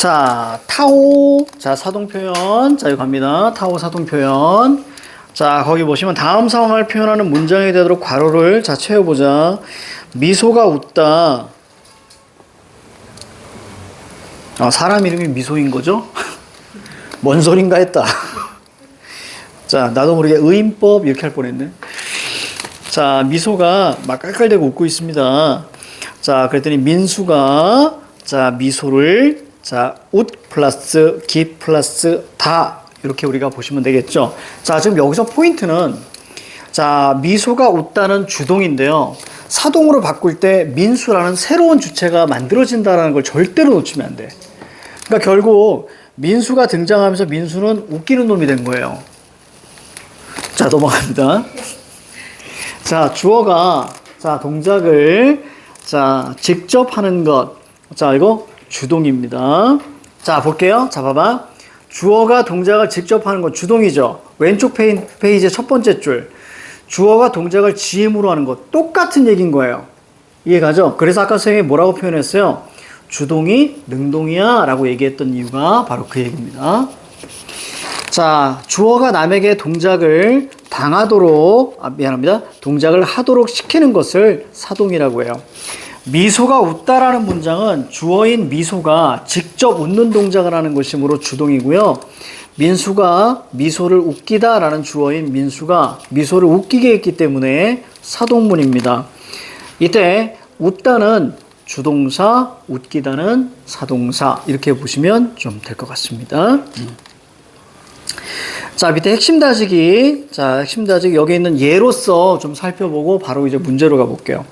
자, 타오. 자, 사동 표현. 자, 여기 갑니다. 타오 사동 표현. 자, 거기 보시면 다음 상황을 표현하는 문장이 되도록 괄호를 자, 채워보자. 미소가 웃다. 아, 사람 이름이 미소인 거죠? 뭔 소린가 했다. 자, 나도 모르게 의인법 이렇게 할 뻔했네. 자, 미소가 막 깔깔대고 웃고 있습니다. 자, 그랬더니 민수가 자, 미소를 자, 웃 플러스 기 플러스 다 이렇게 우리가 보시면 되겠죠. 자, 지금 여기서 포인트는 자, 미소가 웃다는 주동인데요. 사동으로 바꿀 때 민수라는 새로운 주체가 만들어진다는 걸 절대로 놓치면 안 돼. 그러니까 결국 민수가 등장하면서 민수는 웃기는 놈이 된 거예요. 자, 넘어갑니다. 자, 주어가 자, 동작을 자, 직접 하는 것. 자, 이거 주동입니다. 자, 볼게요. 자, 봐봐. 주어가 동작을 직접 하는 건 주동이죠. 왼쪽 페이지의 첫 번째 줄. 주어가 동작을 지음으로 하는 것. 똑같은 얘기인 거예요. 이해가죠? 그래서 아까 선생님이 뭐라고 표현했어요? 주동이 능동이야 라고 얘기했던 이유가 바로 그 얘기입니다. 자, 주어가 남에게 동작을 당하도록, 미안합니다. 동작을 하도록 시키는 것을 사동이라고 해요. 미소가 웃다라는 문장은 주어인 미소가 직접 웃는 동작을 하는 것이므로 주동이고요. 민수가 미소를 웃기다라는 주어인 민수가 미소를 웃기게 했기 때문에 사동문입니다. 이때 웃다는 주동사, 웃기다는 사동사 이렇게 보시면 좀 될 것 같습니다. 자, 밑에 핵심 다지기. 자, 핵심 다지기 여기 있는 예로서 좀 살펴보고 바로 이제 문제로 가볼게요.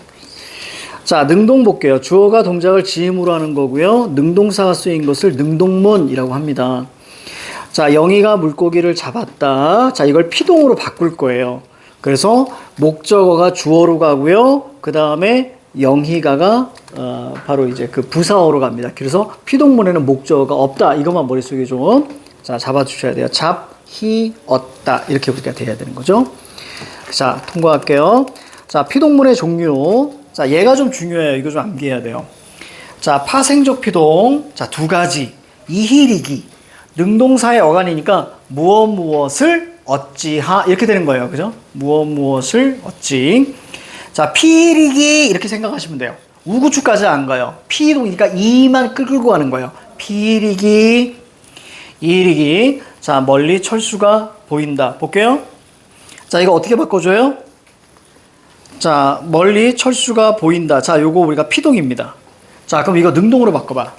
자, 능동 볼게요. 주어가 동작을 지음으로 하는 거고요. 능동사가 쓰인 것을 능동문이라고 합니다. 자, 영희가 물고기를 잡았다. 자, 이걸 피동으로 바꿀 거예요. 그래서 목적어가 주어로 가고요. 그 다음에 영희가가 바로 이제 그 부사어로 갑니다. 그래서 피동문에는 목적어가 없다. 이것만 머릿속에 좀 자, 잡아주셔야 돼요. 잡히었다. 이렇게 우리가 돼야 되는 거죠. 자, 통과할게요. 자, 피동문의 종류. 자, 얘가 좀 중요해요. 이거 좀 암기해야 돼요. 자, 파생적 피동. 자, 두 가지. 이희리기. 능동사의 어간이니까 무엇을 어찌하. 이렇게 되는 거예요. 그죠? 무엇을 어찌. 자, 피희리기. 이렇게 생각하시면 돼요. 우구축까지 안 가요. 피동이니까 이만 끌고 가는 거예요. 피희리기. 이희리기. 자, 멀리 철수가 보인다. 볼게요. 자, 이거 어떻게 바꿔줘요? 자, 멀리 철수가 보인다. 자, 요거 우리가 피동입니다. 자, 그럼 이거 능동으로 바꿔봐.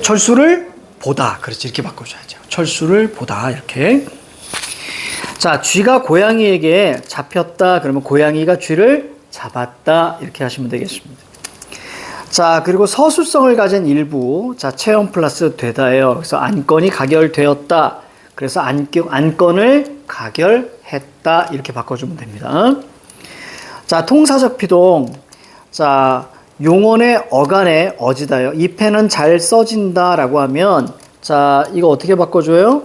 철수를 보다. 그렇지. 이렇게 바꿔줘야죠. 철수를 보다. 이렇게. 자, 쥐가 고양이에게 잡혔다. 그러면 고양이가 쥐를 잡았다. 이렇게 하시면 되겠습니다. 자, 그리고 서술성을 가진 일부. 자, 체험 플러스 되다예요. 그래서 안건이 가결되었다. 그래서 안건을 가결했다. 이렇게 바꿔주면 됩니다. 자, 통사적 피동. 자, 용언의 어간에 어지다요. 이 펜은 잘 써진다 라고 하면 자, 이거 어떻게 바꿔줘요?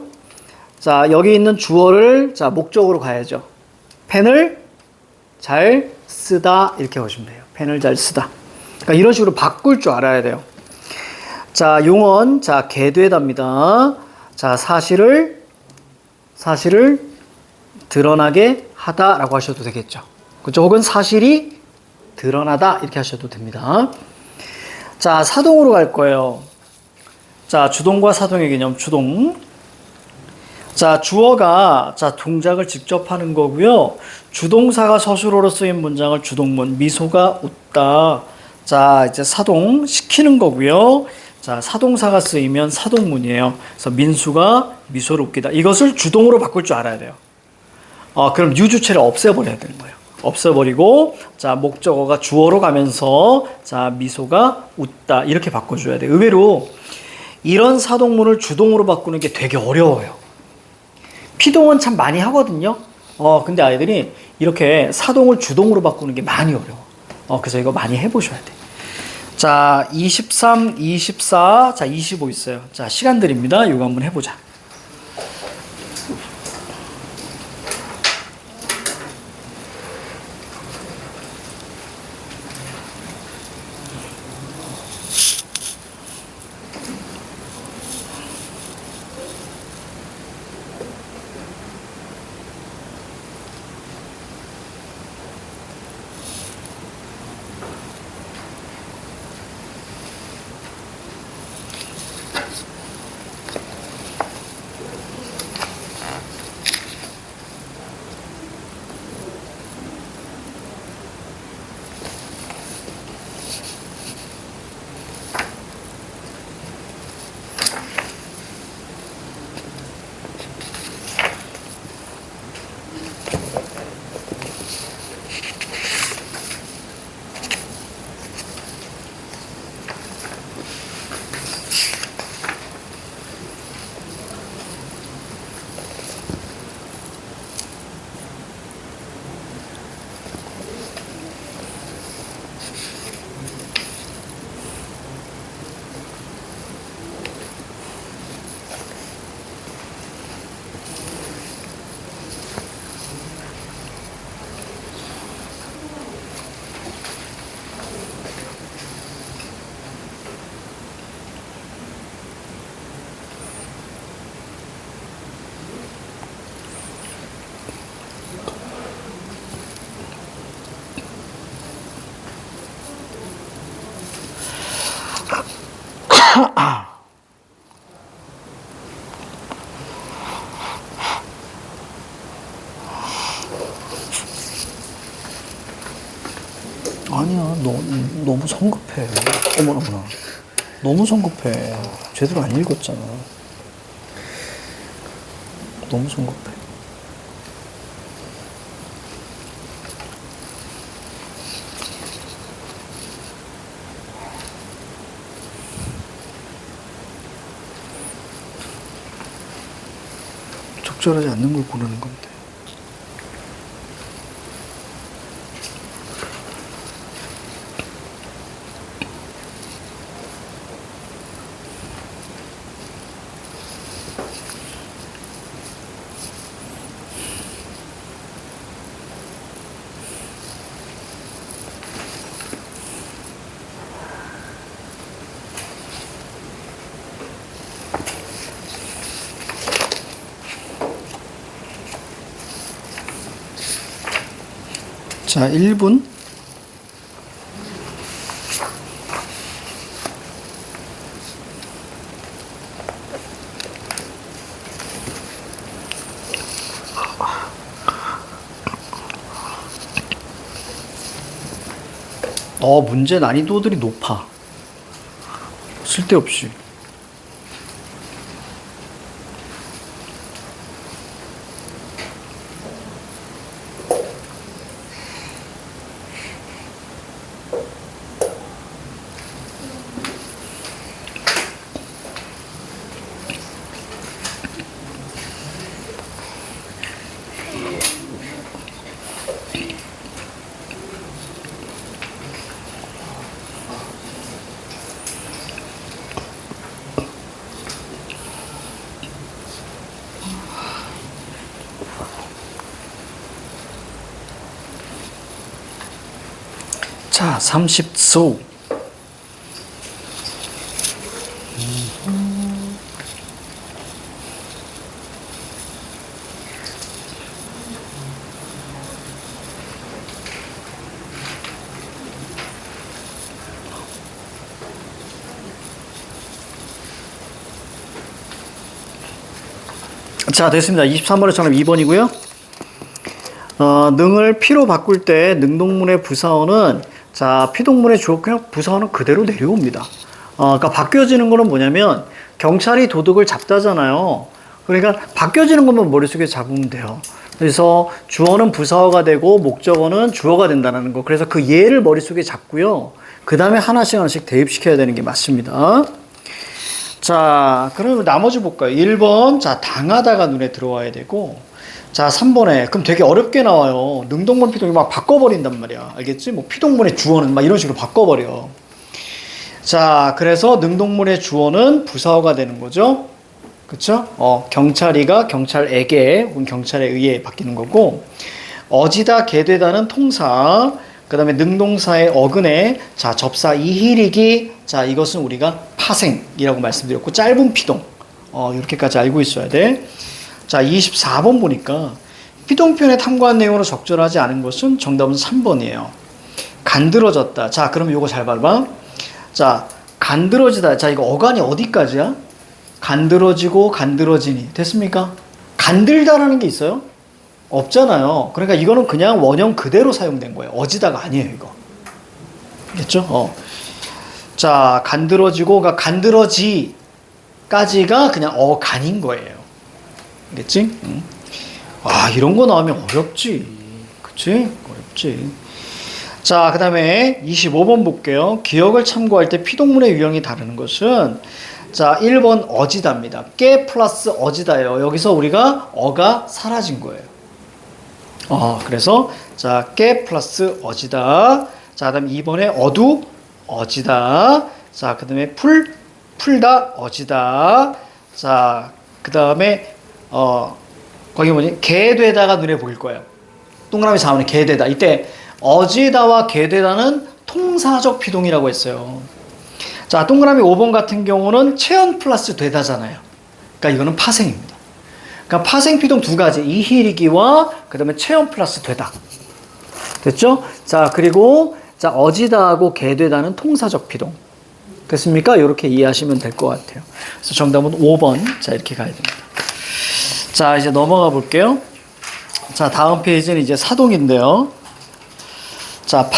자, 여기 있는 주어를 자, 목적으로 가야죠. 펜을 잘 쓰다. 이렇게 보시면 돼요. 펜을 잘 쓰다. 그러니까 이런 식으로 바꿀 줄 알아야 돼요. 자, 용언. 자, 개되답니다. 자, 사실을 드러나게 하다라고 하셔도 되겠죠. 그렇죠? 혹은 사실이 드러나다 이렇게 하셔도 됩니다. 자, 사동으로 갈 거예요. 자, 주동과 사동의 개념, 주동. 자, 주어가 자, 동작을 직접 하는 거고요. 주동사가 서술어로 쓰인 문장을 주동문, 미소가 웃다. 자, 이제 사동 시키는 거고요. 자, 사동사가 쓰이면 사동문이에요. 그래서 민수가 미소를 웃기다. 이것을 주동으로 바꿀 줄 알아야 돼요. 그럼 유주체를 없애버려야 되는 거예요. 없애버리고, 자, 목적어가 주어로 가면서, 자, 미소가 웃다. 이렇게 바꿔줘야 돼요. 의외로 이런 사동문을 주동으로 바꾸는 게 되게 어려워요. 피동은 참 많이 하거든요. 근데 아이들이 이렇게 사동을 주동으로 바꾸는 게 많이 어려워. 그래서 이거 많이 해보셔야 돼. 자, 23, 24, 자, 25 있어요. 자, 시간 드립니다. 이거 한번 해보자. 아니야, 너무 성급해. 어머나. 너무 성급해. 제대로 안 읽었잖아. 너무 성급해. 적절하지 않는 걸 고르는 건데. 자, 1분. 문제 난이도들이 높아. 쓸데없이. 자, 30소. 자, 됐습니다. 23번의 정답 2번이고요. 능을 피로 바꿀 때 능동문의 부사어는 자, 피동문의 주어 그냥 부사어는 그대로 내려옵니다. 그러니까 바뀌어지는 거는 뭐냐면 경찰이 도둑을 잡다잖아요. 그러니까 바뀌어지는 것만 머릿속에 잡으면 돼요. 그래서 주어는 부사어가 되고 목적어는 주어가 된다는 거. 그래서 그 예를 머릿속에 잡고요. 그 다음에 하나씩 대입시켜야 되는 게 맞습니다. 자, 그럼 나머지 볼까요? 1번, 자, 당하다가 눈에 들어와야 되고, 자, 3번에, 그럼 되게 어렵게 나와요. 능동문, 피동문 막 바꿔버린단 말이야. 알겠지? 뭐, 피동문의 주어는 막 이런 식으로 바꿔버려. 자, 그래서 능동문의 주어는 부사어가 되는 거죠. 그쵸? 경찰이가 경찰에게, 혹은 경찰에 의해 바뀌는 거고, 어지다, 개되다는 통사, 그 다음에 능동사의 어근에, 자, 접사 이힐이기, 자, 이것은 우리가 파생이라고 말씀드렸고, 짧은 피동. 이렇게까지 알고 있어야 돼. 자, 24번 보니까, 피동표현에 탐구한 내용으로 적절하지 않은 것은 정답은 3번이에요. 간드러졌다. 자, 그러면 요거 잘 봐봐. 자, 간드러지다. 자, 이거 어간이 어디까지야? 간드러지고, 간드러지니. 됐습니까? 간들다라는 게 있어요? 없잖아요. 그러니까 이거는 그냥 원형 그대로 사용된 거예요. 어지다가 아니에요, 이거. 알겠죠? 자, 간드러지고, 그러니까 간드러지까지가 그냥 어간인 거예요. 알겠지? 와, 이런 거 나오면 어렵지. 그치? 어렵지. 자, 그 다음에 25번 볼게요. 기억을 참고할 때 피동문의 유형이 다르는 것은 자, 1번 어지다입니다. 깨 플러스 어지다예요. 여기서 우리가 어가 사라진 거예요. 그래서 자, 깨 플러스 어지다. 자, 그다음 2번에 어두 어지다. 자, 그다음에 풀다 어지다. 자, 그다음에 거기 뭐니? 개되다가 눈에 보일 거예요. 동그라미 4번에 개되다. 이때 어지다와 개되다는 통사적 피동이라고 했어요. 자, 동그라미 5번 같은 경우는 체언 플러스 되다잖아요. 그러니까 이거는 파생입니다. 그러니까 파생 피동 두 가지, 이힐이기와 그 다음에 체언 플러스 되다. 됐죠? 자, 그리고 자, 어지다하고 개되다는 통사적 피동. 됐습니까? 이렇게 이해하시면 될 것 같아요. 그래서 정답은 5번. 자, 이렇게 가야 됩니다. 자, 이제 넘어가 볼게요. 자, 다음 페이지는 이제 사동인데요. 자,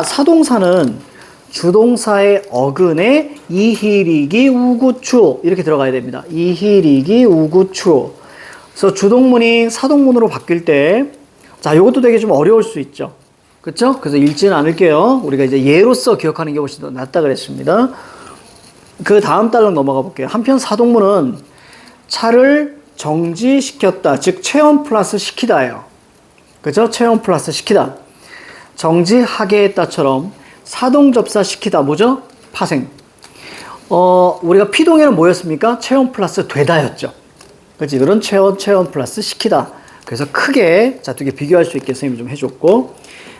사동사는 주동사의 어근에 이희리기 우구추 이렇게 들어가야 됩니다. 이희리기 우구추. 그래서 주동문이 사동문으로 바뀔 때, 자, 요것도 되게 좀 어려울 수 있죠. 그렇죠? 그래서 읽지는 않을게요. 우리가 이제 예로서 기억하는 게 훨씬 더 낫다 그랬습니다. 그 다음 달로 넘어가 볼게요. 한편 사동문은 차를 정지시켰다. 즉 체험 플러스 시키다예요. 그죠? 체험 플러스 시키다. 정지하게 했다처럼 사동접사 시키다. 뭐죠? 파생. 우리가 피동에는 뭐였습니까? 체험 플러스 되다였죠. 그렇지? 이런 체험 플러스 시키다. 그래서 크게 자, 두 개 비교할 수 있게 선생님이 좀 해줬고,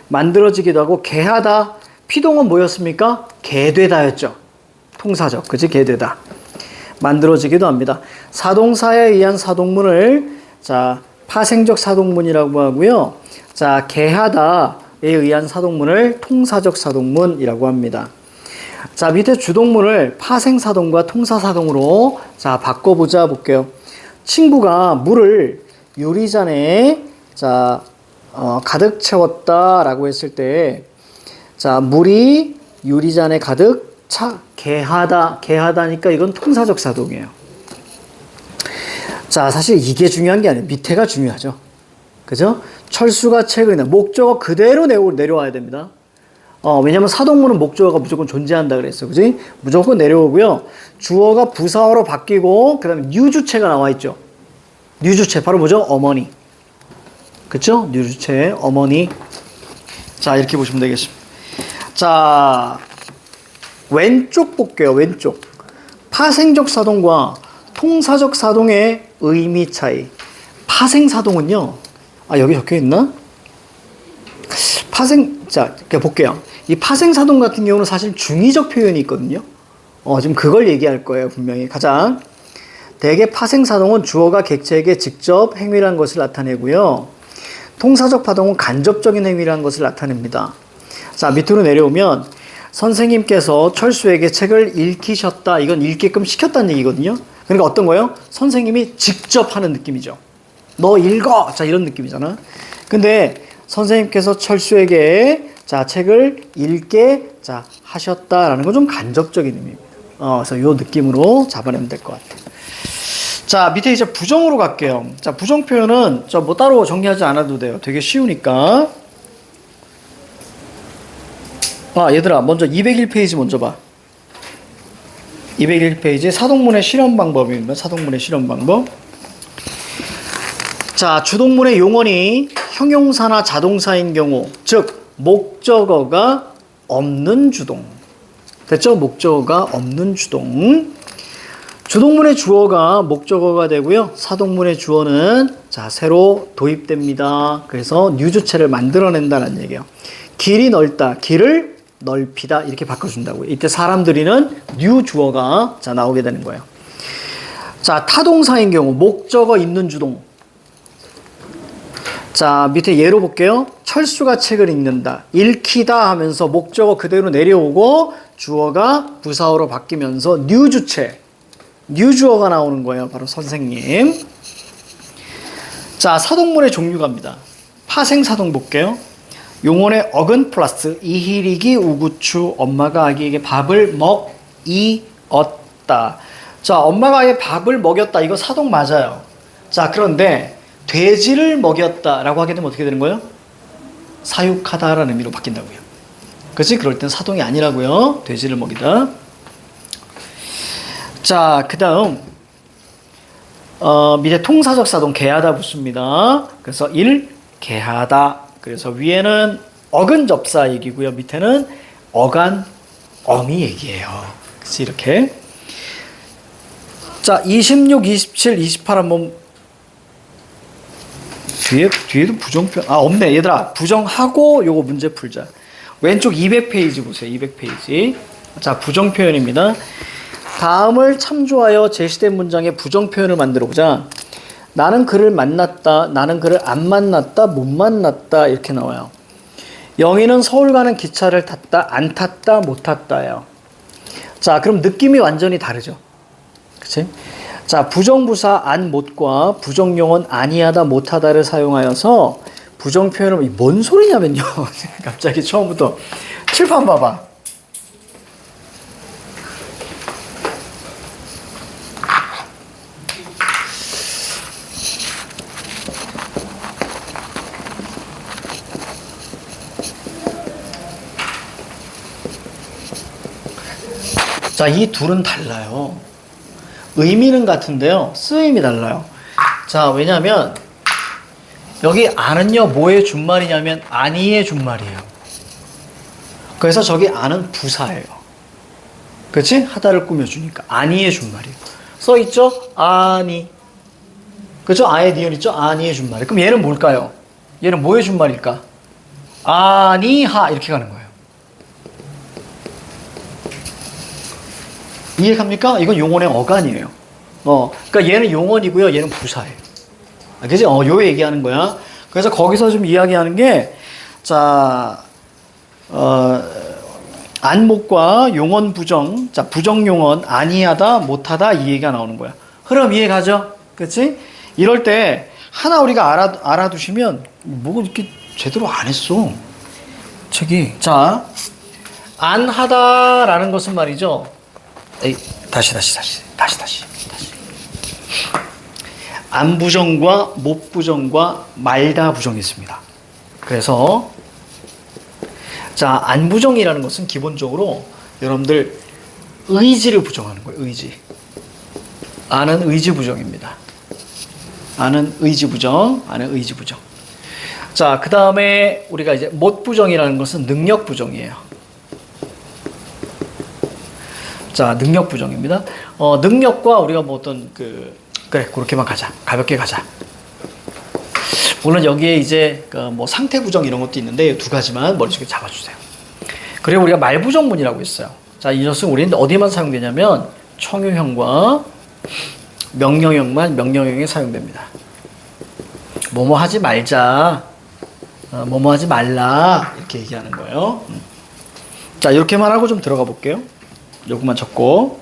만들어지기도 하고 개하다. 피동은 뭐였습니까? 개되다였죠. 통사적. 그치? 개되다. 만들어지기도 합니다. 사동사에 의한 사동문을 자, 파생적 사동문이라고 하고요. 자, 개하다에 의한 사동문을 통사적 사동문이라고 합니다. 자, 밑에 주동문을 파생사동과 통사사동으로 자, 바꿔보자 볼게요. 친구가 물을 유리잔에 자, 가득 채웠다라고 했을 때, 자, 물이 유리잔에 가득 개하다니까 이건 통사적 사동이에요. 자, 사실 이게 중요한 게 아니에요. 밑에가 중요하죠. 그죠? 철수가 책을 읽는다. 목적어 그대로 내려와야 됩니다. 왜냐면 사동문은 목적어가 무조건 존재한다 그랬어. 그지? 무조건 내려오고요. 주어가 부사어로 바뀌고, 그 다음에 뉴주체가 나와 있죠. 뉴주체. 바로 뭐죠? 어머니. 그쵸? 뉴주체, 어머니. 자, 이렇게 보시면 되겠습니다. 자, 왼쪽 볼게요. 왼쪽. 파생적 사동과 통사적 사동의 의미 차이. 파생사동은요. 여기 적혀 있나? 자, 볼게요. 이 파생사동 같은 경우는 사실 중의적 표현이 있거든요. 지금 그걸 얘기할 거예요. 분명히. 가장. 대개 파생사동은 주어가 객체에게 직접 행위라는 것을 나타내고요. 통사적 파동은 간접적인 행위라는 것을 나타냅니다. 자, 밑으로 내려오면 선생님께서 철수에게 책을 읽히셨다. 이건 읽게끔 시켰다는 얘기거든요. 그러니까 어떤 거예요? 선생님이 직접 하는 느낌이죠. 너 읽어! 자, 이런 느낌이잖아. 근데 선생님께서 철수에게 자, 책을 읽게 자, 하셨다라는 건 좀 간접적인 의미입니다. 그래서 이 느낌으로 잡아내면 될 것 같아요. 자, 밑에 이제 부정으로 갈게요. 자, 부정 표현은 뭐 따로 정리하지 않아도 돼요. 되게 쉬우니까. 얘들아, 먼저 201페이지 먼저 봐. 201페이지 사동문의 실현 방법입니다. 사동문의 실현 방법. 자, 주동문의 용언이 형용사나 자동사인 경우, 즉 목적어가 없는 주동. 됐죠? 목적어가 없는 주동. 주동문의 주어가 목적어가 되고요. 사동문의 주어는 자, 새로 도입됩니다. 그래서 뉴주체를 만들어낸다는 얘기예요. 길이 넓다. 길을 넓히다. 이렇게 바꿔준다고요. 이때 사람들이는 뉴 주어가 자, 나오게 되는 거예요. 자, 타동사인 경우 목적어 있는 주동. 자, 밑에 예로 볼게요. 철수가 책을 읽는다. 읽히다 하면서 목적어 그대로 내려오고 주어가 부사어로 바뀌면서 뉴주체, 뉴주어가 나오는 거예요. 바로 선생님. 자, 사동문의 종류가입니다. 파생사동 볼게요. 용언의 어근 플러스 이희리기 우구추 엄마가 아기에게 밥을 먹이었다. 자, 엄마가 아기에게 밥을 먹였다. 이거 사동 맞아요. 자, 그런데 돼지를 먹였다라고 하게 되면 어떻게 되는 거예요? 사육하다라는 의미로 바뀐다고요. 그렇지? 그럴 땐 사동이 아니라고요. 돼지를 먹이다. 자, 그 다음 밑에 통사적 사동 개하다 붙습니다. 그래서 개하다. 그래서 위에는 어근 접사 얘기고요. 밑에는 어간 어미 얘기예요. 그래서 이렇게. 자, 26, 27, 28 한번 뒤에도 부정표현 없네. 얘들아, 부정하고 요거 문제 풀자. 왼쪽 200페이지 보세요. 200페이지. 자, 부정표현입니다. 다음을 참조하여 제시된 문장의 부정표현을 만들어 보자. 나는 그를 만났다. 나는 그를 안 만났다. 못 만났다. 이렇게 나와요. 영희는 서울 가는 기차를 탔다, 안 탔다, 못 탔다예요. 자, 그럼 느낌이 완전히 다르죠. 그치? 자, 부정부사 안, 못과 부정용언 아니하다, 못하다를 사용하여서 부정표현을, 뭔 소리냐면요. 갑자기 처음부터 칠판 봐봐. 자, 이 둘은 달라요. 의미는 같은데요. 쓰임이 달라요. 자, 왜냐면 여기 안은요, 뭐의 준말이냐면 아니의 준말이에요. 그래서 저기 안은 부사예요. 그렇지? 하다를 꾸며주니까 아니의 준말이에요. 써있죠? 아니. 그렇죠? 아의 니은 있죠? 아니의 준말. 그럼 얘는 뭘까요? 얘는 뭐의 준말일까? 아니하 이렇게 가는 거예요. 이해갑니까? 이건 용언의 어간이에요. 그러니까 얘는 용언이고요. 얘는 부사예요. 그지? 요 얘기하는 거야. 그래서 거기서 좀 이야기하는 게, 자, 안목과 용언 부정, 자, 부정 용언, 아니하다, 못하다, 이 얘기가 나오는 거야. 흐름 이해가죠? 그치? 이럴 때, 하나 우리가 알아두시면, 뭐 이렇게 제대로 안 했어. 책이. 자, 안 하다라는 것은 말이죠. 에이, 다시. 안부정과 못부정과 말다 부정이 있습니다. 그래서 자, 안부정이라는 것은 기본적으로 여러분들 의지를 부정하는 거예요. 의지. 안은 의지 부정입니다. 안은 의지 부정. 자, 그 다음에 우리가 이제 못부정이라는 것은 능력 부정이에요. 자, 능력 부정입니다. 능력과 우리가 뭐 어떤 그래, 그렇게만 가자. 가볍게 가자. 물론 여기에 이제 뭐 상태 부정 이런 것도 있는데 이 두 가지만 머릿속에 잡아주세요. 그리고 우리가 말 부정문이라고 있어요. 자, 이것은 우리는 어디만 사용되냐면 청유형과 명령형만 명령형에 사용됩니다. 뭐뭐 하지 말자. 뭐뭐 하지 말라. 이렇게 얘기하는 거예요. 자, 이렇게만 하고 좀 들어가 볼게요. 요것만 적고.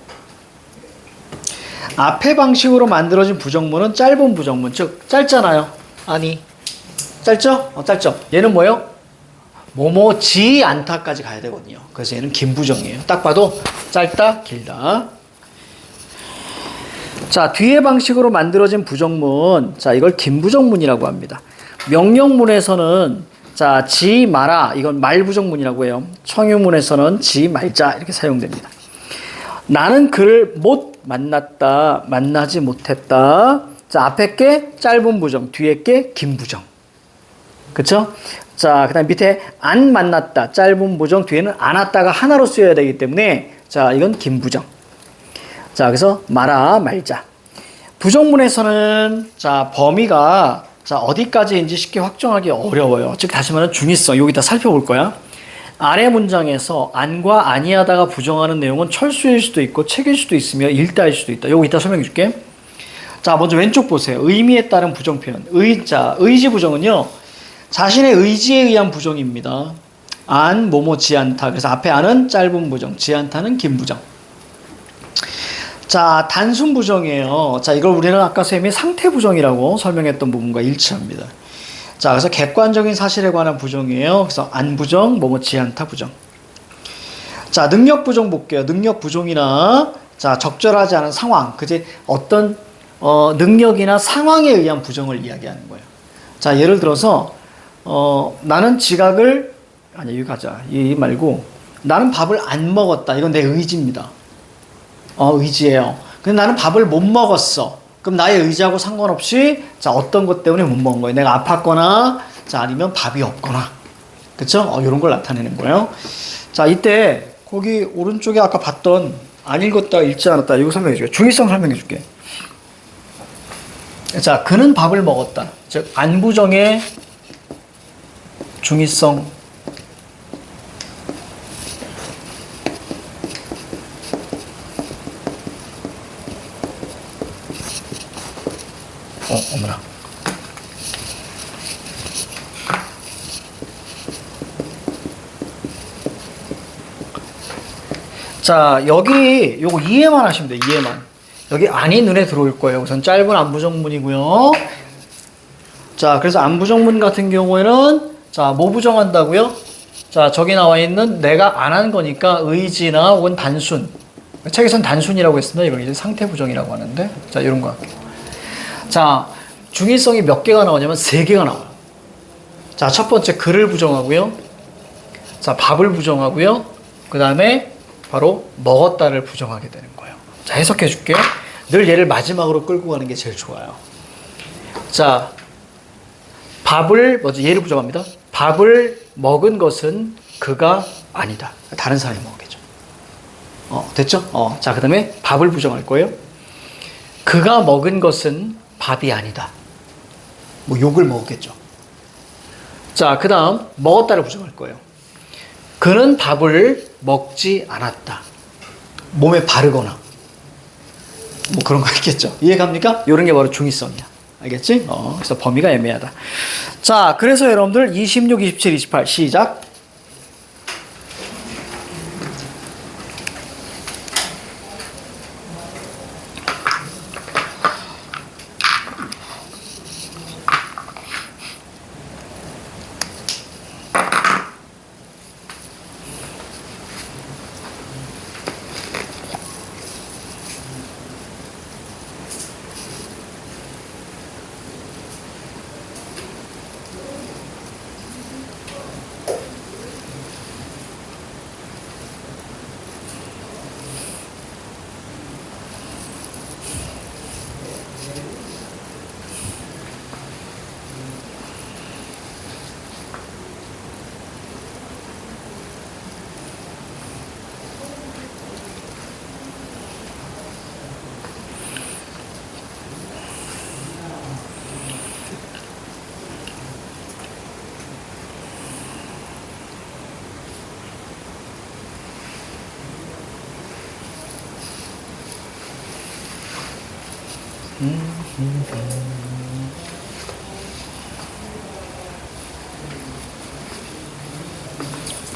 앞의 방식으로 만들어진 부정문은 짧은 부정문, 즉 짧잖아요. 아니, 짧죠? 짧죠. 얘는 뭐예요? 뭐뭐지 않다까지 가야 되거든요. 그래서 얘는 긴 부정이에요. 딱 봐도 짧다, 길다. 자, 뒤의 방식으로 만들어진 부정문, 자, 이걸 긴 부정문이라고 합니다. 명령문에서는 자, 지 마라, 이건 말 부정문이라고 해요. 청유문에서는 지 말자 이렇게 사용됩니다. 나는 그를 못 만났다, 만나지 못했다. 자, 앞에 게 짧은 부정, 뒤에 게 긴 부정. 그쵸? 자, 그 다음 밑에 안 만났다, 짧은 부정, 뒤에는 안 왔다가 하나로 쓰여야 되기 때문에 자, 이건 긴 부정. 자, 그래서 말아, 말자. 부정문에서는 자, 범위가 자, 어디까지인지 쉽게 확정하기 어려워요. 즉, 다시 말하면 중의성. 여기다 살펴볼 거야. 아래 문장에서 안과 아니하다가 부정하는 내용은 철수일 수도 있고 책일 수도 있으며 일다일 수도 있다. 요거 이따 설명해 줄게. 자, 먼저 왼쪽 보세요. 의미에 따른 부정 표현. 의지 부정은요, 자신의 의지에 의한 부정입니다. 안, 뭐뭐 지 않다. 그래서 앞에 안은 짧은 부정, 지 않다는 긴 부정. 자, 단순 부정이에요. 자, 이걸 우리는 아까 쌤이 상태 부정이라고 설명했던 부분과 일치합니다. 자, 그래서 객관적인 사실에 관한 부정이에요. 그래서 안 부정, 뭐뭐지 않다 부정. 자, 능력 부정 볼게요. 능력 부정이나 자, 적절하지 않은 상황, 그지? 어떤 능력이나 상황에 의한 부정을 이야기하는 거예요. 자, 예를 들어서 나는 지각을 아니 여기 가자. 이 말고 나는 밥을 안 먹었다. 이건 내 의지입니다. 의지예요. 근데 나는 밥을 못 먹었어. 그럼 나의 의지하고 상관없이 자, 어떤 것 때문에 못 먹은 거예요. 내가 아팠거나 자, 아니면 밥이 없거나. 그쵸? 이런 걸 나타내는 거예요. 자, 이때 거기 오른쪽에 아까 봤던 안 읽었다 읽지 않았다 이거 설명해 줄게. 중의성 설명해 줄게. 자, 그는 밥을 먹었다. 즉 안부정의 중의성. 어머나. 자, 여기 요거 이해만 하시면 돼요. 이해만. 여기 안이 눈에 들어올 거예요. 우선 짧은 안부정문이고요. 자, 그래서 안부정문 같은 경우에는 자, 뭐 부정한다고요? 자, 저기 나와 있는 내가 안 한 거니까 의지나 혹은 단순. 책에선 단순이라고 했습니다. 이걸 이제 상태 부정이라고 하는데. 자, 이런 거 할게요. 자, 중의성이 몇 개가 나오냐면 3개가 나와요. 자, 첫 번째 글을 부정하고요. 자, 밥을 부정하고요. 그 다음에 바로 먹었다를 부정하게 되는 거예요. 자, 해석해 줄게요. 늘 얘를 마지막으로 끌고 가는 게 제일 좋아요. 자, 얘를 부정합니다. 밥을 먹은 것은 그가 아니다. 다른 사람이 먹겠죠. 됐죠? 자, 그 다음에 밥을 부정할 거예요. 그가 먹은 것은 밥이 아니다. 뭐 욕을 먹었겠죠. 자, 그 다음 먹었다를 부정할 거예요. 그는 밥을 먹지 않았다. 몸에 바르거나 뭐 그런 거 있겠죠. 이해갑니까? 이런 게 바로 중의성이야. 알겠지? 그래서 범위가 애매하다. 자, 그래서 여러분들 26, 27, 28 시작.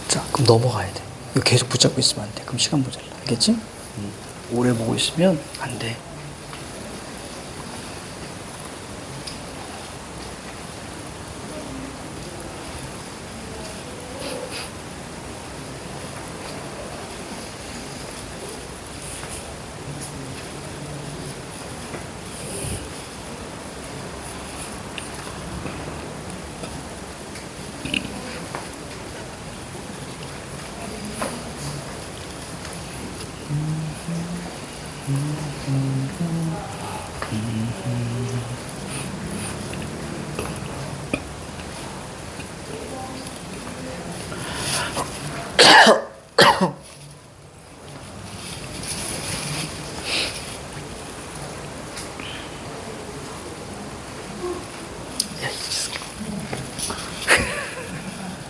자, 그럼 넘어가야 돼. 이거 계속 붙잡고 있으면 안 돼. 그럼 시간 모자라. 알겠지? 오래 보고 있으면 안 돼.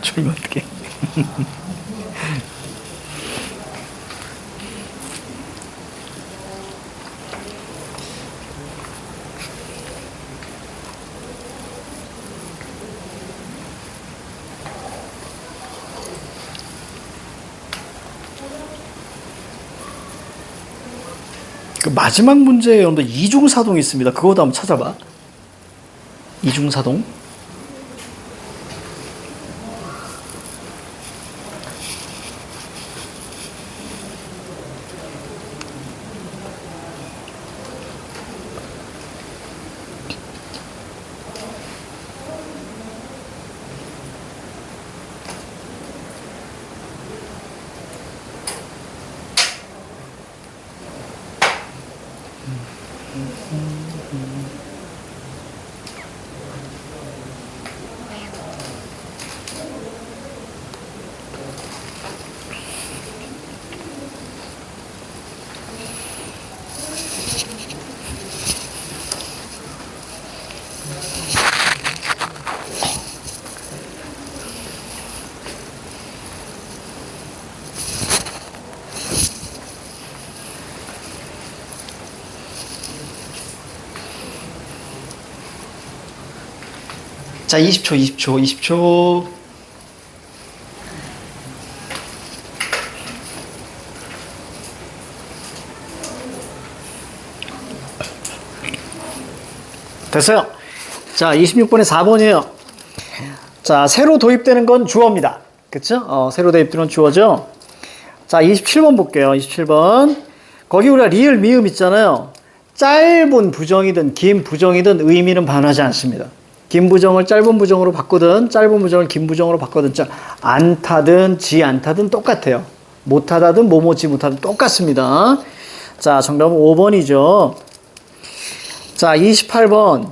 졸면 어떡해. 그 마지막 문제에 여러분들 이중사동이 있습니다. 그거도 한번 찾아봐. 이중사동. 자, 20초. 됐어요. 자, 26번에 4번이에요. 자, 새로 도입되는 건 주어입니다. 그쵸? 새로 도입되는 주어죠. 자, 27번 볼게요. 27번. 거기 우리가 리을, 미음 있잖아요. 짧은 부정이든 긴 부정이든 의미는 변하지 않습니다. 긴 부정을 짧은 부정으로 바꾸든 짧은 부정을 긴 부정으로 바꾸든 않다든 지 않다든 똑같아요. 못하다든 뭐뭐지 못하든 똑같습니다. 자, 정답은 5번이죠. 자, 28번.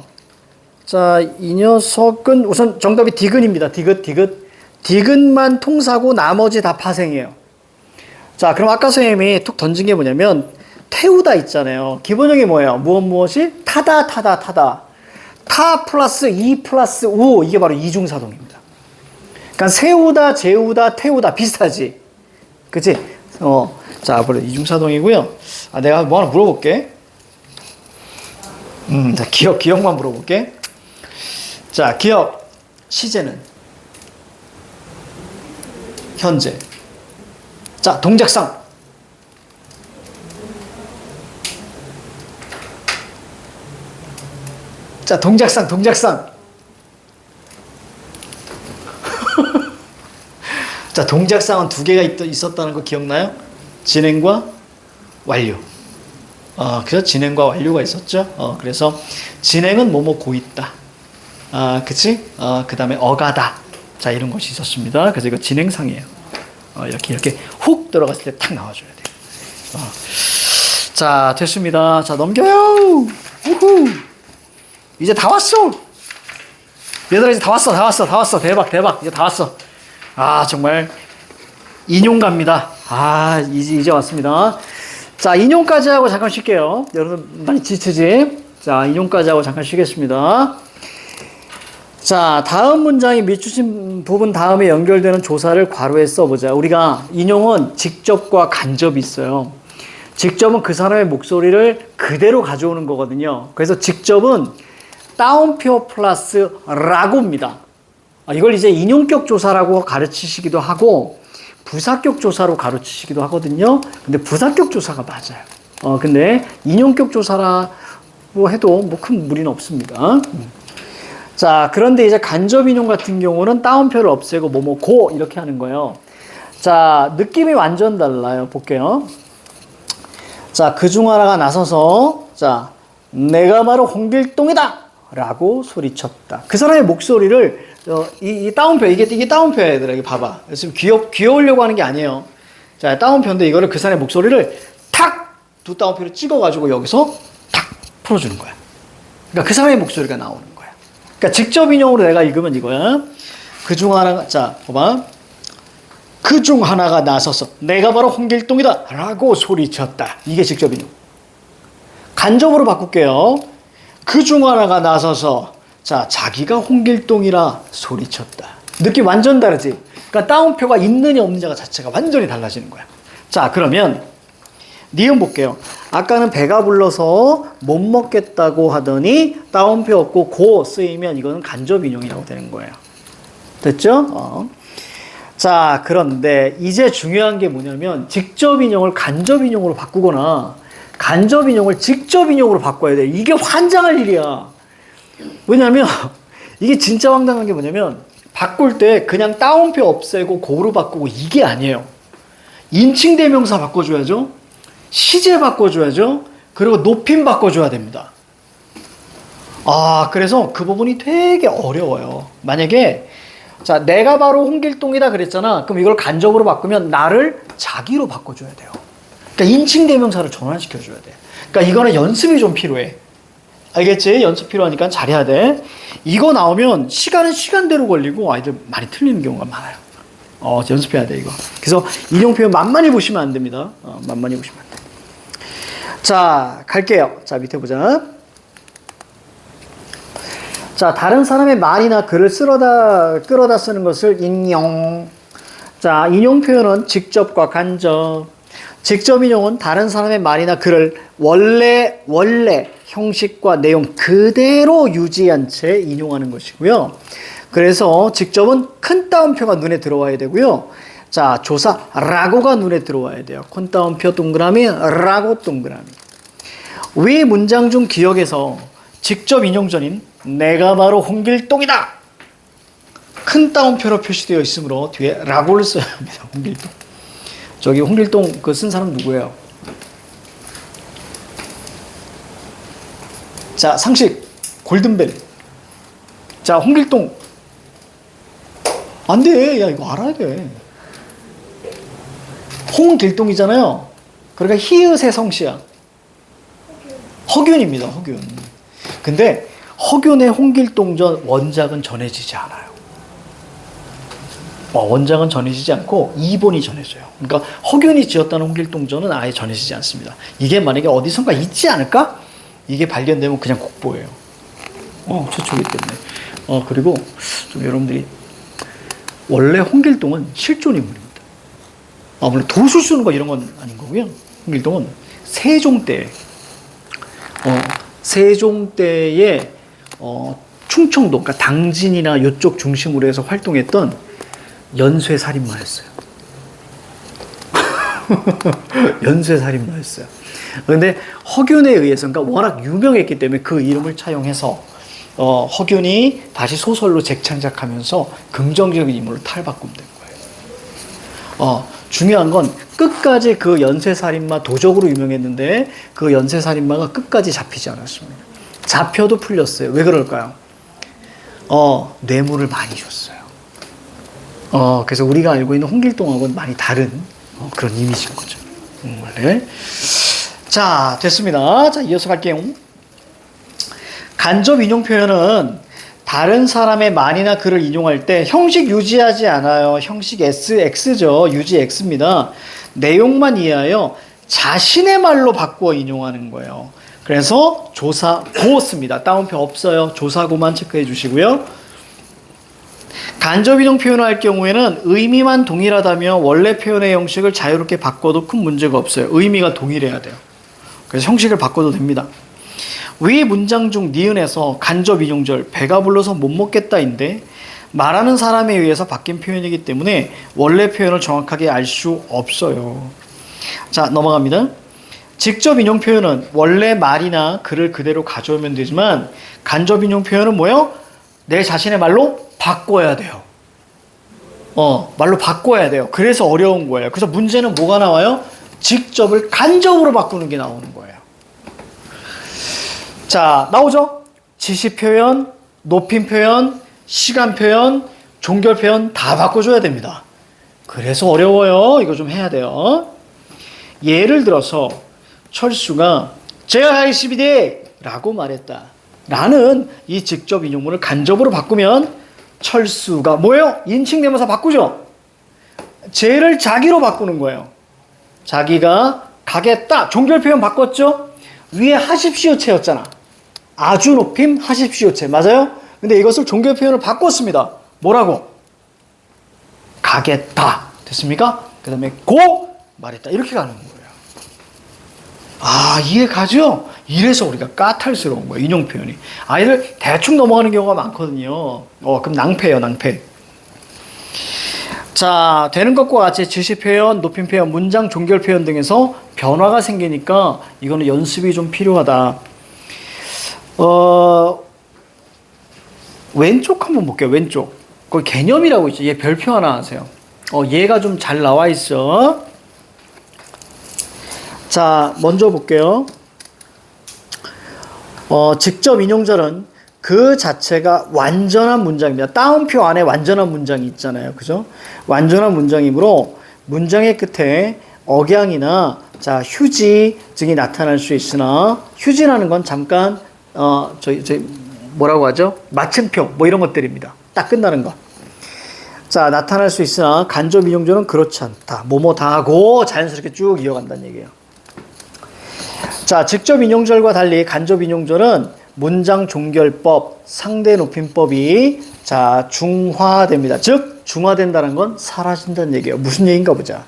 자, 이 녀석은 우선 정답이 디귿입니다. 디귿만 통사고 나머지 다 파생이에요. 자, 그럼 아까 선생님이 툭 던진 게 뭐냐면 태우다 있잖아요. 기본형이 뭐예요? 무엇이? 타다. 타 플러스 이 플러스 우, 이게 바로 이중사동입니다. 그러니까 세우다, 재우다, 태우다 비슷하지. 그치? 자, 바로 이중사동이고요. 내가 뭐 하나 물어볼게. 자, 기억만 물어볼게. 자, 기억. 시제는? 현재. 자, 동작상. 자, 동작상. 자, 동작상은 두 개가 있었다는 거 기억나요? 진행과 완료. 그래서 진행과 완료가 있었죠. 그래서 진행은 뭐뭐고 있다. 그치? 그 다음에 어가다. 자, 이런 것이 있었습니다. 그래서 이거 진행상이에요. 이렇게 훅 들어갔을 때 탁 나와줘야 돼요. 자, 됐습니다. 자, 넘겨요. 우후. 이제 다 왔어. 얘들아, 이제 다 왔어. 대박. 이제 다 왔어. 정말 인용갑니다. 이제 왔습니다. 자, 인용까지 하고 잠깐 쉴게요. 여러분 많이 지치지? 자, 인용까지 하고 잠깐 쉬겠습니다. 자, 다음 문장이 밑주신 부분 다음에 연결되는 조사를 괄호에 써보자. 우리가 인용은 직접과 간접이 있어요. 직접은 그 사람의 목소리를 그대로 가져오는 거거든요. 그래서 직접은 따옴표 플러스 라고입니다. 이걸 이제 인용격 조사라고 가르치시기도 하고 부사격 조사로 가르치시기도 하거든요. 근데 부사격 조사가 맞아요. 근데 인용격 조사라고 해도 뭐 큰 무리는 없습니다. 자, 그런데 이제 간접 인용 같은 경우는 따옴표를 없애고 고 이렇게 하는 거예요. 자, 느낌이 완전 달라요. 볼게요. 자, 그중 하나가 나서서 자, 내가 바로 홍길동이다 라고 소리쳤다. 그 사람의 목소리를 이 따옴표, 이게 따옴표야, 얘들아. 이거 봐봐. 지금 귀여우려고 하는 게 아니에요. 자, 따옴표인데 이거를 그 사람의 목소리를 두 따옴표를 찍어가지고 여기서 탁 풀어주는 거야. 그러니까 그 사람의 목소리가 나오는 거야. 그러니까 직접 인용으로 내가 읽으면 이거야. 그중 하나가, 자, 봐봐. 그중 하나가 나서서 내가 바로 홍길동이다 라고 소리쳤다. 이게 직접 인용. 간접으로 바꿀게요. 그중 하나가 나서서 자, 자기가 홍길동이라 소리쳤다. 느낌 완전 다르지? 그러니까 따옴표가 있느냐 없느냐가 자체가 완전히 달라지는 거야. 자, 그러면 니은 볼게요. 아까는 배가 불러서 못 먹겠다고 하더니 따옴표 없고 고 쓰이면 이거는 간접 인용이라고 되는 거예요. 됐죠? 자, 그런데 이제 중요한 게 뭐냐면 직접 인용을 간접 인용으로 바꾸거나 간접 인용을 직접 인용으로 바꿔야 돼. 이게 환장할 일이야. 왜냐면 이게 진짜 황당한 게 뭐냐면 바꿀 때 그냥 따옴표 없애고 고로 바꾸고 이게 아니에요. 인칭 대명사 바꿔줘야죠. 시제 바꿔줘야죠. 그리고 높임 바꿔줘야 됩니다. 그래서 그 부분이 되게 어려워요. 만약에 자, 내가 바로 홍길동이다 그랬잖아. 그럼 이걸 간접으로 바꾸면 나를 자기로 바꿔줘야 돼요. 그러니까 인칭 대명사를 전환시켜줘야 돼. 그러니까 이거는 연습이 좀 필요해. 알겠지? 연습 필요하니까 잘해야 돼. 이거 나오면 시간은 시간대로 걸리고 아이들 많이 틀리는 경우가 많아요. 연습해야 돼, 이거. 그래서 인용 표현 만만히 보시면 안 됩니다. 만만히 보시면 안 돼. 자, 갈게요. 자, 밑에 보자. 자, 다른 사람의 말이나 글을 끌어다 쓰는 것을 인용. 자, 인용 표현은 직접과 간접. 직접 인용은 다른 사람의 말이나 글을 원래 형식과 내용 그대로 유지한 채 인용하는 것이고요. 그래서 직접은 큰 따옴표가 눈에 들어와야 되고요. 자, 조사 라고가 눈에 들어와야 돼요. 큰 따옴표 동그라미, 라고 동그라미. 위 문장 중 기억에서 직접 인용절인 내가 바로 홍길동이다. 큰 따옴표로 표시되어 있으므로 뒤에 라고를 써야 합니다. 홍길동. 저기 홍길동 그 쓴 사람 누구예요? 자, 상식 골든벨. 자, 홍길동. 안 돼. 야, 이거 알아야 돼. 홍길동이잖아요. 그러니까 히읗의 성씨야. 허균입니다. 허균. 근데 허균의 홍길동전 원작은 전해지지 않아요. 원작은 전해지지 않고 이본이 전해져요. 그러니까 허균이 지었다는 홍길동전은 아예 전해지지 않습니다. 이게 만약에 어디선가 있지 않을까? 이게 발견되면 그냥 국보예요. 최초이기 때문에. 그리고 좀 여러분들이 원래 홍길동은 실존 인물입니다. 물론 도술 쓰는 거 이런 건 아닌 거고요. 홍길동은 세종 때, 세종 때에 충청도, 그러니까 당진이나 이쪽 중심으로 해서 활동했던 연쇄살인마였어요. 연쇄살인마였어요. 그런데 허균에 의해서, 그러니까 워낙 유명했기 때문에 그 이름을 차용해서 허균이 다시 소설로 재창작하면서 긍정적인 인물로 탈바꿈된 거예요. 중요한 건 끝까지 그 연쇄살인마 도적으로 유명했는데 그 연쇄살인마가 끝까지 잡히지 않았습니다. 잡혀도 풀렸어요. 왜 그럴까요? 뇌물을 많이 줬어요. 그래서 우리가 알고 있는 홍길동하고는 많이 다른 그런 이미지인 거죠. 원래. 자, 됐습니다. 자, 이어서 갈게요. 간접 인용 표현은 다른 사람의 말이나 글을 인용할 때 형식 유지하지 않아요. 형식 X죠. 유지 X입니다. 내용만 이해하여 자신의 말로 바꾸어 인용하는 거예요. 그래서 조사고 씁니다. 따옴표 없어요. 조사고만 체크해 주시고요. 간접 인용 표현을 할 경우에는 의미만 동일하다면 원래 표현의 형식을 자유롭게 바꿔도 큰 문제가 없어요. 의미가 동일해야 돼요. 그래서 형식을 바꿔도 됩니다. 위 문장 중 니은에서 간접 인용절 배가 불러서 못 먹겠다인데 말하는 사람에 의해서 바뀐 표현이기 때문에 원래 표현을 정확하게 알 수 없어요. 자, 넘어갑니다. 직접 인용 표현은 원래 말이나 글을 그대로 가져오면 되지만 간접 인용 표현은 뭐예요? 내 자신의 말로 바꿔야 돼요. 말로 바꿔야 돼요. 그래서 어려운 거예요. 그래서 문제는 뭐가 나와요? 직접을 간접으로 바꾸는 게 나오는 거예요. 자, 나오죠? 지시 표현, 높임 표현, 시간 표현, 종결 표현 다 바꿔줘야 됩니다. 그래서 어려워요. 이거 좀 해야 돼요. 예를 들어서 철수가 제가 가겠습니다 라고 말했다 라는 이 직접 인용문을 간접으로 바꾸면 철수가 뭐예요? 인칭대명사 바꾸죠? 쟤를 자기로 바꾸는 거예요. 자기가 가겠다. 종결 표현 바꿨죠? 위에 하십시오체였잖아. 아주 높임 하십시오체. 맞아요? 근데 이것을 종결 표현을 바꿨습니다. 뭐라고? 가겠다. 됐습니까? 그 다음에 고 말했다. 이렇게 가는 거예요. 이해 가죠? 이래서 우리가 까탈스러운 거예요. 인용 표현이. 아이들 대충 넘어가는 경우가 많거든요. 그럼 낭패예요. 낭패. 자, 되는 것과 같이 지시 표현, 높임 표현, 문장 종결 표현 등에서 변화가 생기니까 이거는 연습이 좀 필요하다. 왼쪽 한번 볼게요. 왼쪽. 거기 개념이라고 있죠. 얘 별표 하나 하세요. 얘가 좀 잘 나와 있어. 자, 먼저 볼게요. 직접 인용절은 그 자체가 완전한 문장입니다. 따옴표 안에 완전한 문장이 있잖아요. 그죠? 완전한 문장이므로 문장의 끝에 억양이나 휴지 등이 나타날 수 있으나 휴지라는 건 잠깐 뭐라고 하죠? 마침표 뭐 이런 것들입니다. 딱 끝나는 거. 자, 나타날 수 있으나 간접 인용절은 그렇지 않다. 뭐뭐 다 하고 자연스럽게 쭉 이어간다는 얘기예요. 자, 직접 인용절과 달리 간접 인용절은 문장 종결법, 상대 높임법이 중화됩니다. 즉 중화된다는 건 사라진다는 얘기예요. 무슨 얘기인가 보자.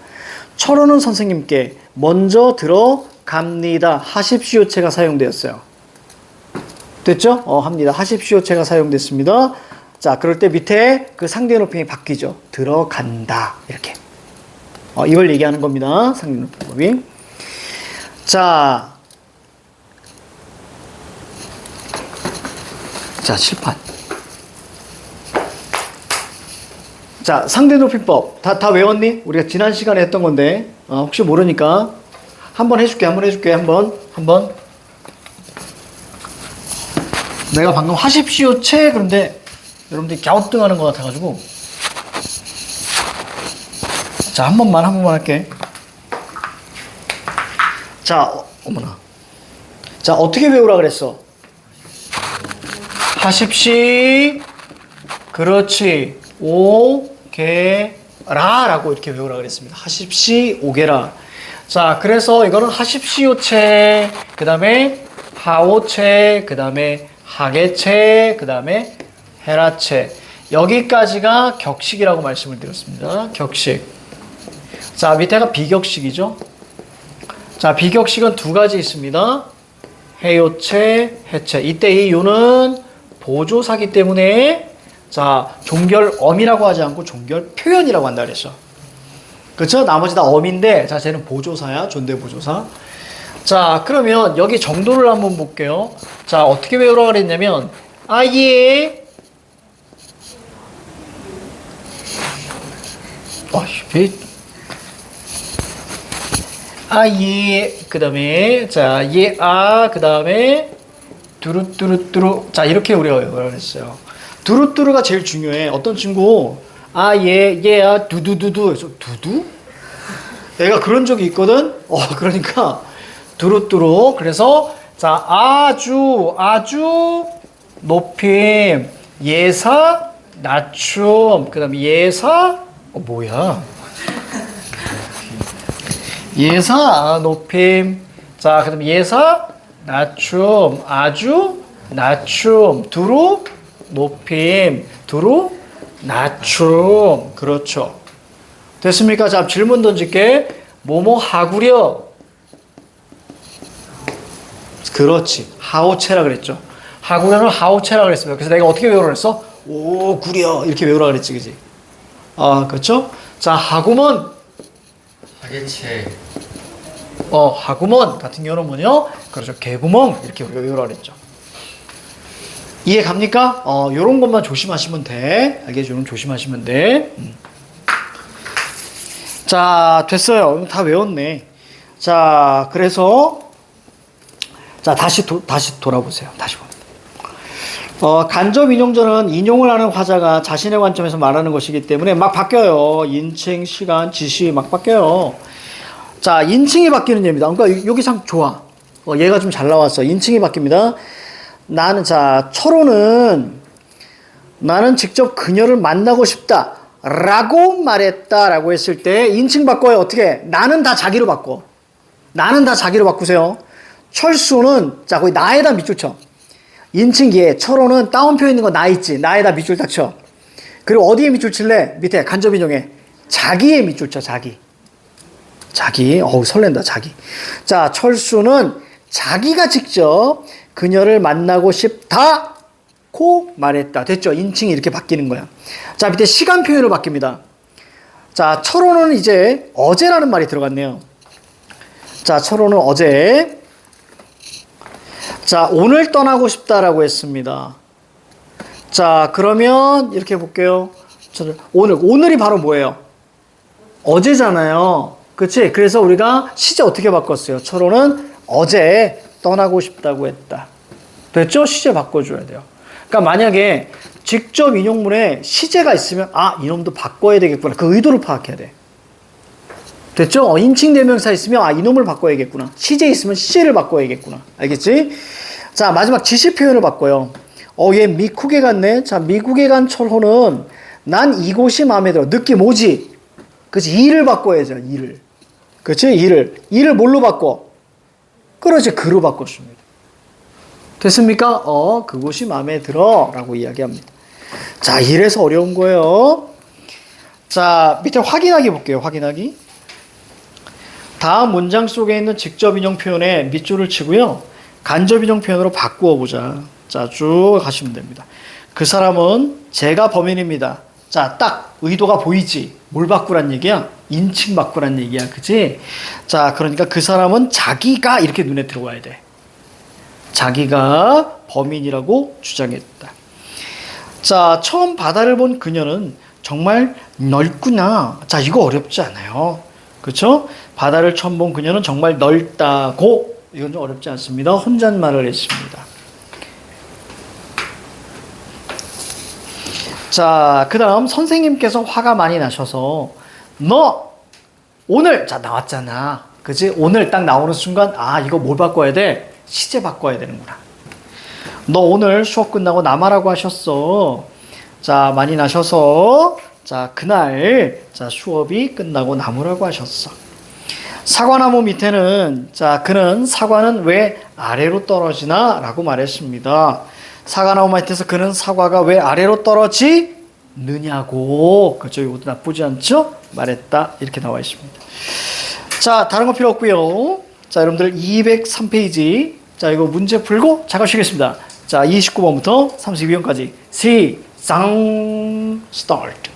철호는 선생님께 먼저 들어갑니다. 하십시오체가 사용되었어요. 됐죠? 합니다. 하십시오체가 사용됐습니다. 자, 그럴 때 밑에 그 상대 높임이 바뀌죠. 들어간다. 이렇게. 이걸 얘기하는 겁니다. 상대 높임법이. 자, 자, 칠판. 자, 상대높이법. 다 외웠니? 우리가 지난 시간에 했던 건데, 혹시 모르니까 한번 해줄게. 한번. 내가 방금 하십시오, 그런데 여러분들이 갸우뚱하는 것 같아가지고. 자, 한 번만 할게. 자, 어머나. 자, 어떻게 외우라 그랬어? 하십시, 그렇지. 오게라라고 이렇게 외우라 그랬습니다. 하십시, 오게라. 자, 그래서 이거는 하십시오체, 그 다음에 하오체, 그 다음에 하게체, 그 다음에 헤라체. 여기까지가 격식이라고 말씀을 드렸습니다. 격식. 자, 밑에가 비격식이죠. 자, 비격식은 두 가지 있습니다. 해요체, 해체. 이때 이 요는 보조사기 때문에 자, 종결어미라고 하지 않고 종결표현이라고 한다 그랬어. 그렇죠? 나머지 다 어미인데 자, 쟤는 보조사야. 존대 보조사. 자, 그러면 여기 정도를 한번 볼게요. 자, 어떻게 외우라고 그랬냐면 아예 아예 그 다음에 자, 예아 그 다음에 두루뚜루뚜루. 자, 이렇게 우리가 외우라고 그랬어요. 두루뚜루가 제일 중요해. 어떤 친구 예아 두두두두 해서 두두? 내가 그런 적이 있거든. 그러니까 두루뚜루. 그래서 자, 아주 높임, 예사 낮춤, 그 다음에 예사 뭐야? 예사 높임. 자, 그 다음에 예사 낮춤, 아주 낮춤, 두루 높임, 두루 낮춤. 그렇죠. 됐습니까? 자, 질문 던질게. 뭐뭐 하구려. 그렇지. 하오체라 그랬죠. 하구려는 하오체라 그랬습니다. 그래서 내가 어떻게 외우라 그랬어? 오, 구려. 이렇게 외우라 그랬지, 그지? 그렇죠? 자, 하구먼. 하게체. 하구먼 같은 경우는 뭐냐? 그렇죠. 개구멍. 이렇게 우리가 외우라 그랬죠. 이해 갑니까? 요런 것만 조심하시면 돼. 알겠죠? 요런 조심하시면 돼. 자, 됐어요. 다 외웠네. 자, 그래서 자, 다시 돌아보세요. 다시 봅니다. 간접 인용절은 인용을 하는 화자가 자신의 관점에서 말하는 것이기 때문에 막 바뀌어요. 인칭, 시간, 지시 막 바뀌어요. 자, 인칭이 바뀌는 예입니다. 그러니까 여기 참 좋아. 얘가 좀 잘 나왔어. 인칭이 바뀝니다. 철호는 나는 직접 그녀를 만나고 싶다 라고 말했다라고 했을 때 인칭 바꿔요. 어떻게? 나는 다 자기로 바꿔. 나는 다 자기로 바꾸세요. 철수는 자, 거기 나에다 밑줄 쳐. 인칭 얘, 철호는 따옴표 있는 거 나 있지. 나에다 밑줄 딱 쳐. 그리고 어디에 밑줄 칠래? 밑에 간접 인용에 자기에 밑줄 쳐. 자기. 설렌다. 자기. 자, 철수는 자기가 직접 그녀를 만나고 싶다고 말했다. 됐죠? 인칭이 이렇게 바뀌는 거야. 자, 밑에 시간 표현으로 바뀝니다. 자, 철호는 이제 어제라는 말이 들어갔네요. 자, 철호는 어제. 자, 오늘 떠나고 싶다라고 했습니다. 자, 그러면 이렇게 볼게요. 오늘이 바로 뭐예요? 어제잖아요. 그치? 그래서 우리가 시제 어떻게 바꿨어요? 철호는 어제 떠나고 싶다고 했다. 됐죠? 시제 바꿔줘야 돼요. 그러니까 만약에 직접 인용문에 시제가 있으면 이놈도 바꿔야 되겠구나. 그 의도를 파악해야 돼. 됐죠? 인칭 대명사 있으면 이놈을 바꿔야겠구나. 시제 있으면 시제를 바꿔야겠구나. 알겠지? 자, 마지막 지시 표현을 바꿔요. 얘 미국에 갔네. 자, 미국에 간 철호는 난 이곳이 마음에 들어. 느낌 오지? 그치? 일을 바꿔야죠. 일을. 그치? 일을 뭘로 바꿔? 그렇지. 그로 바꿨습니다. 됐습니까? 그곳이 마음에 들어 라고 이야기합니다. 자, 이래서 어려운 거예요. 자, 밑에 확인하기 볼게요. 확인하기. 다음 문장 속에 있는 직접 인용 표현에 밑줄을 치고요. 간접 인용 표현으로 바꾸어 보자. 자, 쭉 가시면 됩니다. 그 사람은 제가 범인입니다. 자, 딱 의도가 보이지? 뭘 바꾸란 얘기야? 인칭 바꾸란 얘기야. 그치? 자, 그러니까 그 사람은 자기가 이렇게 눈에 들어와야 돼. 자기가 범인이라고 주장했다. 자, 처음 바다를 본 그녀는 정말 넓구나. 자, 이거 어렵지 않아요. 그렇죠? 바다를 처음 본 그녀는 정말 넓다고. 이건 좀 어렵지 않습니다. 혼잣말을 했습니다. 자, 그 다음 선생님께서 화가 많이 나셔서 너 오늘 자 나왔잖아. 그치? 오늘 딱 나오는 순간 아 이거 뭘 바꿔야 돼? 시제 바꿔야 되는구나. 너 오늘 수업 끝나고 남아라고 하셨어. 자, 많이 나셔서 자 그날 자 수업이 끝나고 남으라고 하셨어. 사과나무 밑에는 자 그는 사과는 왜 아래로 떨어지나? 라고 말했습니다. 사과나무 밑에서 그는 사과가 왜 아래로 떨어지느냐고. 그렇죠? 이것도 나쁘지 않죠? 말했다. 이렇게 나와 있습니다. 자, 다른 거 필요 없고요. 자, 여러분들 203페이지. 자, 이거 문제 풀고 잠깐 쉬겠습니다. 자, 29번부터 32번까지 시작 스타트.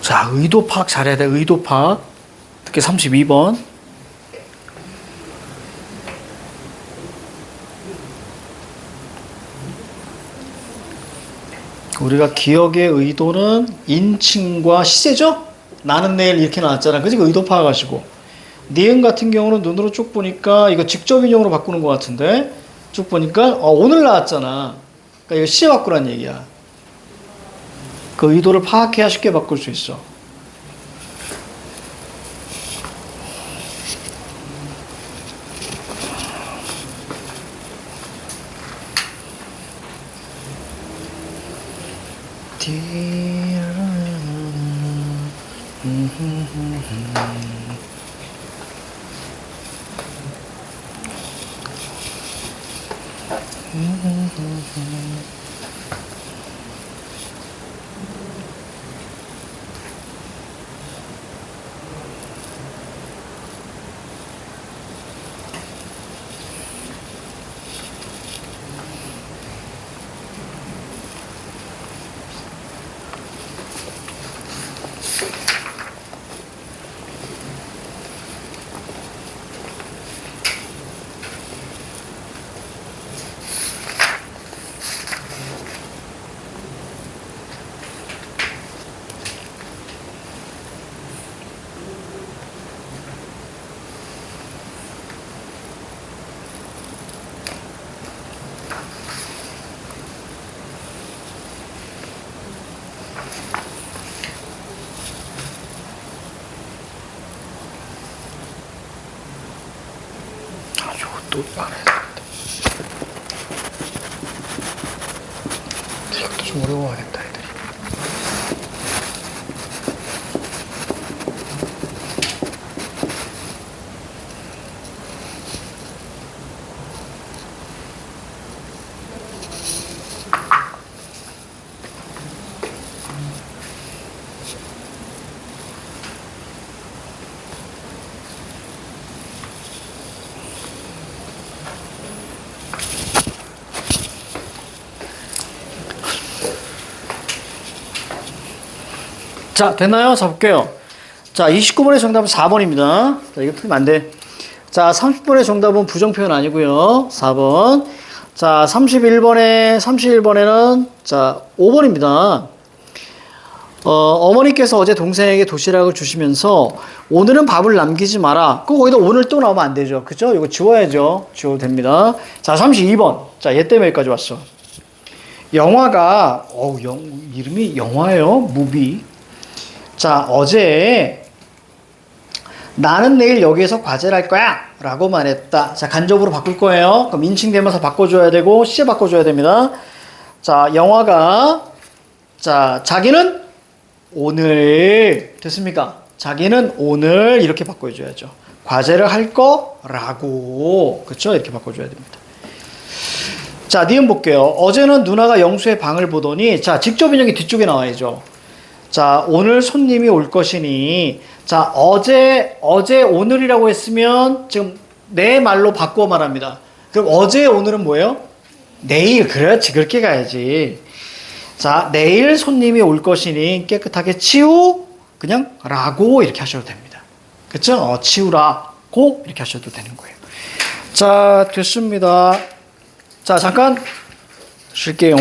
자, 의도 파악 잘해야 돼. 의도 파악. 특히 32번. 우리가 기억의 의도는 인칭과 시제죠? 나는 내일 이렇게 나왔잖아. 그지? 의도 파악하시고. 니은 같은 경우는 눈으로 쭉 보니까 이거 직접 인용으로 바꾸는 것 같은데 쭉 보니까 오늘 나왔잖아. 그러니까 이거 시제 바꾸란 얘기야. 그 의도를 파악해야 쉽게 바꿀 수 있어. 또 말해야 되겠다. 이것도 좀 어려워하겠다, 애들이. 자, 됐나요? 잡을게요. 자, 29번의 정답은 4번입니다. 자, 이거 틀리면 안 돼. 자, 30번의 정답은 부정표현 아니고요. 4번. 자, 31번에는 자, 5번입니다. 어머니께서 어제 동생에게 도시락을 주시면서 오늘은 밥을 남기지 마라. 그 거기다 오늘 또 나오면 안 되죠. 그죠? 이거 지워야죠. 지워도 됩니다. 자, 32번. 자, 얘 때문에 여기까지 왔어. 영화가, 이름이 영화예요. 무비. 자, 어제 나는 내일 여기에서 과제를 할 거야. 라고 말했다. 자, 간접으로 바꿀 거예요. 그럼 인칭되면서 바꿔줘야 되고, 시제 바꿔줘야 됩니다. 자, 영화가, 자, 자기는 오늘, 됐습니까? 자기는 오늘 이렇게 바꿔줘야죠. 과제를 할 거라고. 그쵸? 이렇게 바꿔줘야 됩니다. 자, 니은 볼게요. 어제는 누나가 영수의 방을 보더니, 자, 직접 인용이 뒤쪽에 나와야죠. 자, 오늘 손님이 올 것이니, 자, 어제, 오늘이라고 했으면 지금 내 말로 바꾸어 말합니다. 그럼 어제, 오늘은 뭐예요? 내일. 그렇지. 그렇게 가야지. 자, 내일 손님이 올 것이니 깨끗하게 그냥 라고 이렇게 하셔도 됩니다. 그쵸? 치우라고 이렇게 하셔도 되는 거예요. 자, 됐습니다. 자, 잠깐 쉴게요.